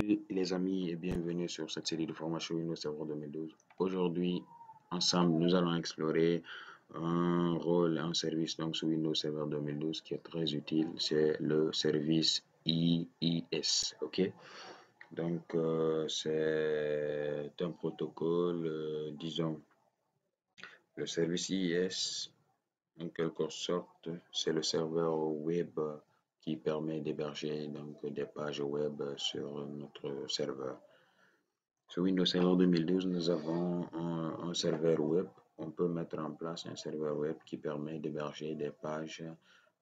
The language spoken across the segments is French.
Salut les amis et bienvenue sur cette série de formations Windows Server 2012. Aujourd'hui, ensemble, nous allons explorer un rôle, un service donc sur Windows Server 2012 qui est très utile. C'est le service IIS. Ok, donc c'est un protocole, disons, le service IIS en quelque sorte, c'est le serveur web qui permet d'héberger donc des pages web sur notre serveur. Sur Windows Server 2012, nous avons un serveur web. On peut mettre en place un serveur web qui permet d'héberger des pages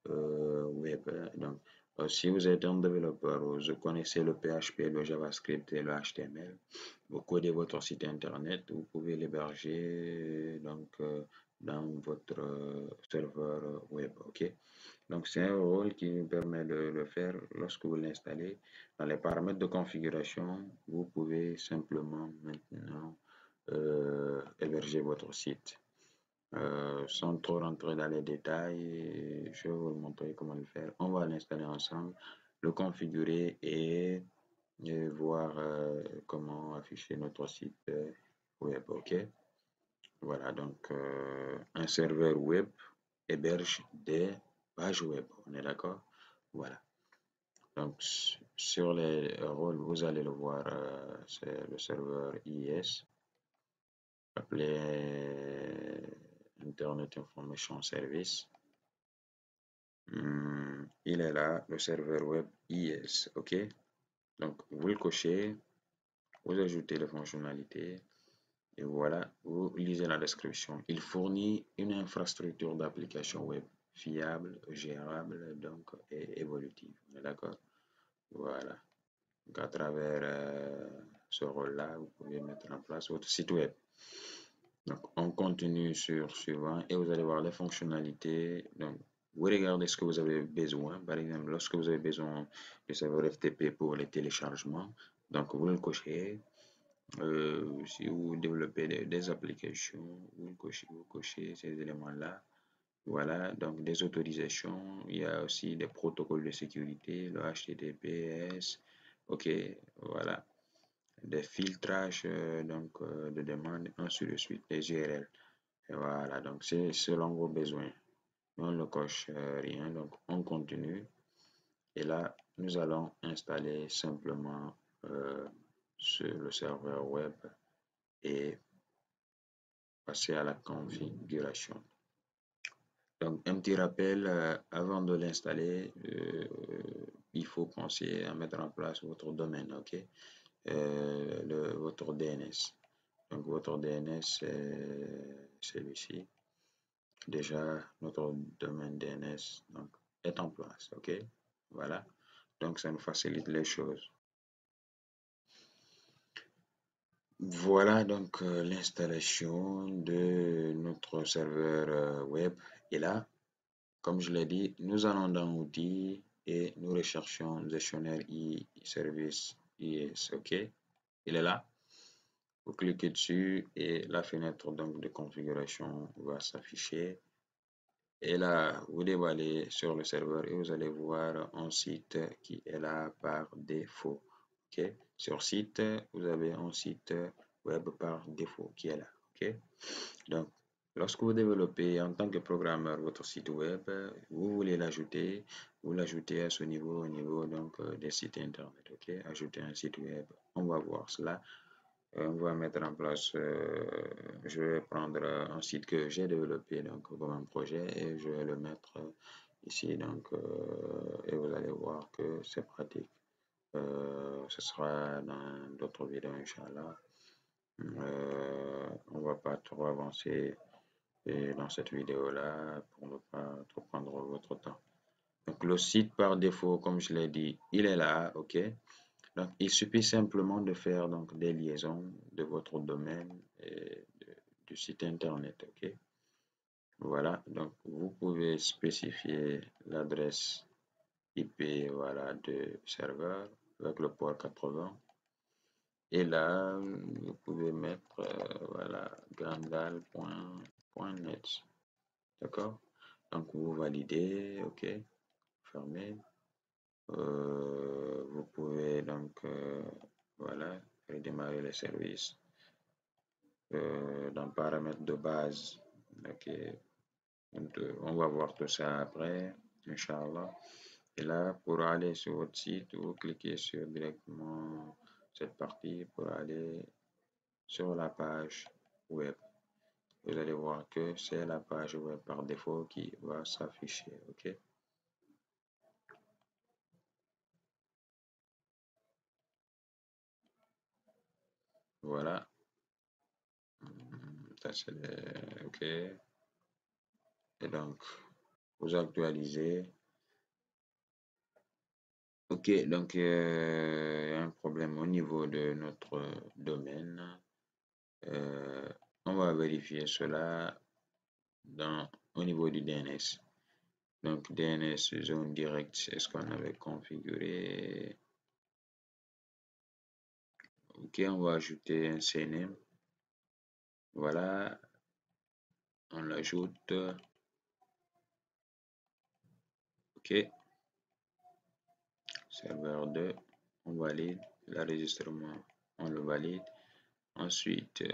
web. Donc, si vous êtes un développeur, vous connaissez le PHP, le JavaScript et le HTML, vous codez votre site internet, vous pouvez l'héberger dans votre serveur web. Ok? Donc, c'est un rôle qui nous permet de le faire lorsque vous l'installez. Dans les paramètres de configuration, vous pouvez simplement maintenant héberger votre site. Sans trop rentrer dans les détails, je vais vous montrer comment le faire. On va l'installer ensemble, le configurer et voir comment afficher notre site web. Ok, voilà, donc un serveur web héberge des pages web. On est d'accord? Voilà. Donc, sur les rôles, vous allez le voir, c'est le serveur IIS, appelé Internet Information Service. Il est là, le serveur web IIS. OK? Donc, vous le cochez, vous ajoutez les fonctionnalités, et voilà, vous lisez la description. Il fournit une infrastructure d'application web fiable, gérable, donc, et évolutive. On est d'accord? Voilà. Donc, à travers ce rôle-là, vous pouvez mettre en place votre site web. Donc, on continue sur suivant et vous allez voir les fonctionnalités. Donc, vous regardez ce que vous avez besoin. Par exemple, lorsque vous avez besoin de serveur FTP pour les téléchargements, donc vous le cochez. Si vous développez des applications, vous cochez ces éléments-là. Voilà, donc des autorisations. Il y a aussi des protocoles de sécurité, le HTTPS. Ok, voilà. Des filtrages de demande, ainsi de suite, des URL. Et voilà, donc c'est selon vos besoins. On ne coche rien, donc on continue. Et là, nous allons installer simplement sur le serveur web et passer à la configuration. Donc, un petit rappel, avant de l'installer, il faut penser à mettre en place votre domaine, ok? Votre DNS. Donc, votre DNS, c'est celui-ci. Déjà, notre domaine DNS donc, est en place, ok? Voilà. Donc, ça nous facilite les choses. Voilà donc l'installation de notre serveur web. Et là, comme je l'ai dit, nous allons dans Outils et nous recherchons gestionnaire e-service IS. OK? Il est là. Vous cliquez dessus et la fenêtre donc de configuration va s'afficher. Et là, vous devez aller sur le serveur et vous allez voir un site qui est là par défaut. OK? Sur site, vous avez un site web par défaut qui est là. OK? Donc, lorsque vous développez en tant que programmeur votre site web, vous voulez l'ajouter, vous l'ajoutez à ce niveau, au niveau donc, des sites internet. OK? Ajouter un site web. On va voir cela. On va mettre en place, je vais prendre un site que j'ai développé donc, comme un projet et je vais le mettre ici. Donc, et vous allez voir que c'est pratique. Ce sera dans d'autres vidéos, Inch'Allah. On va pas trop avancer dans cette vidéo-là pour ne pas trop prendre votre temps. Donc, le site par défaut, comme je l'ai dit, il est là, OK? Donc, il suffit simplement de faire donc, des liaisons de votre domaine et du site internet. OK? Voilà. Donc, vous pouvez spécifier l'adresse IP voilà, de serveur avec le port 80. Et là, vous pouvez mettre voilà, grandal.net. D'accord? Donc, vous validez. OK? Fermez. Vous pouvez donc Voilà, redémarrer les services. Dans paramètres de base, ok. Donc, on va voir tout ça après, Inch'Allah. Et là, pour aller sur votre site, vous cliquez sur directement cette partie pour aller sur la page web. Vous allez voir que c'est la page web par défaut qui va s'afficher, ok? Voilà, ça c'est ok. Et donc, vous actualisez. Ok, donc il y a un problème au niveau de notre domaine. Euh, on va vérifier cela au niveau du DNS. Donc, DNS zone direct, c'est ce qu'on avait configuré. Ok, on va ajouter un CNAME. Voilà, on l'ajoute. Ok, serveur 2, on valide. L'enregistrement, on le valide. Ensuite,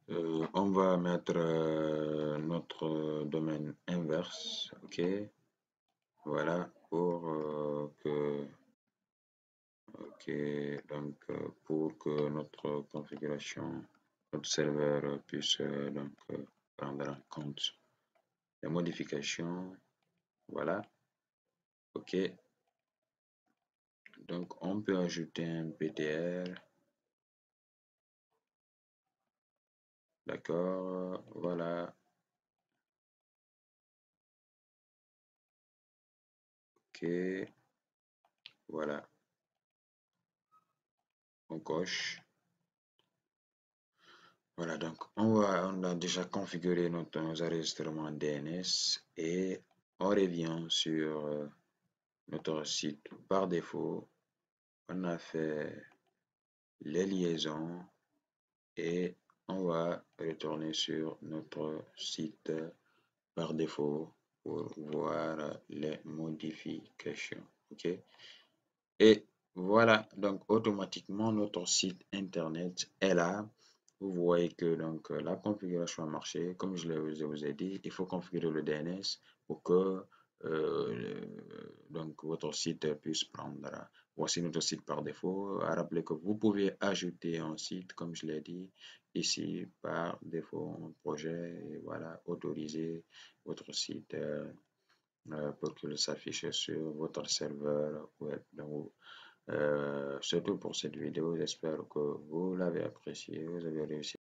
on va mettre notre domaine inverse. Ok, voilà, pour que notre configuration, notre serveur puisse prendre en compte les modifications. Voilà, ok. Donc on peut ajouter un PTR. D'accord, voilà, ok, voilà, on coche. Voilà, donc on a déjà configuré nos enregistrements DNS et on revient sur notre site par défaut. On a fait les liaisons et on va retourner sur notre site par défaut pour voir les modifications. OK? Et voilà, donc automatiquement notre site internet est là. Vous voyez que donc la configuration a marché. Comme je vous ai dit, il faut configurer le DNS pour que donc votre site puisse prendre. Voici notre site par défaut. À rappeler que vous pouvez ajouter un site, comme je l'ai dit, ici par défaut, un projet, et voilà, autoriser votre site pour qu'il s'affiche sur votre serveur web. Donc, c'est tout pour cette vidéo. J'espère que vous l'avez apprécié, vous avez réussi.